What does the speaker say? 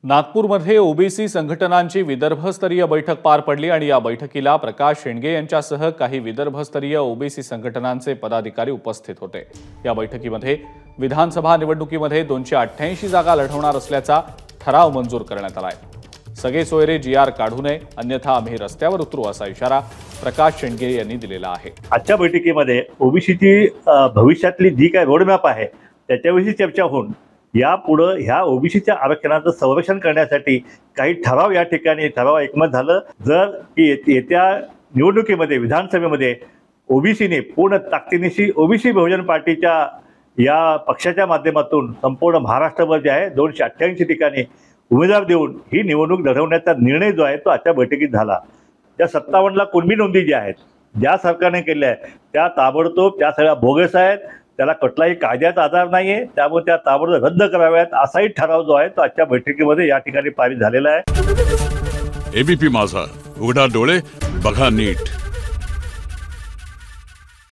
नागपूरमध्ये ओबीसी संघटनांची विदर्भस्तरीय बैठक पार पडली आणि या बैठकीला प्रकाश शेंडगे यांच्यासह काही विदर्भस्तरीय ओबीसी संघटनांचे पदाधिकारी उपस्थित होते। या बैठकीमध्ये विधानसभा निवडणुकीमध्ये 288 जागा लढवणार असल्याचा ठराव मंजूर करण्यात आला आहे। सगळे सोयरे जीआर काढू नये अन्यथा आम्ही रस्त्यावर उतरू असा इशारा प्रकाश शेंडगे यांनी दिलेला आहे। आजच्या बैठकीमध्ये ओबीसीची भविष्यातली जी काही रोडमॅप आहे त्याच्याविषयी चर्चा होऊन यापुढे ह्या ओबीसीच्या आरक्षणाचं संरक्षण करण्यासाठी काही ठराव या ठिकाणी एकमत झालं। जर येत्या निवडणुकीमध्ये विधानसभेमध्ये ओबीसीने पूर्ण ताकदीनिशी ओबीसी बहुजन पार्टीच्या या पक्षाच्या माध्यमातून संपूर्ण महाराष्ट्रभर जे आहे 288 ठिकाणी उमेदवार देऊन ही निवडणूक लढवण्याचा निर्णय जो आहे तो आजच्या बैठकीत झाला। त्या 57 कुणबी नोंदी ज्या आहेत ज्या सरकारने केल्या आहेत त्या ताबडतोब त्या सगळ्या बोगस आहेत, त्याला कुठलाही कायद्याचा आधार नाहीये, त्यामुळे त्या ताबडतोब रद्द कराव्यात असाही ठराव जो आहे तो आजच्या बैठकीमध्ये या ठिकाणी पारित झालेला आहे। एबीपी माझा, उघडा डोळे बघा नीट।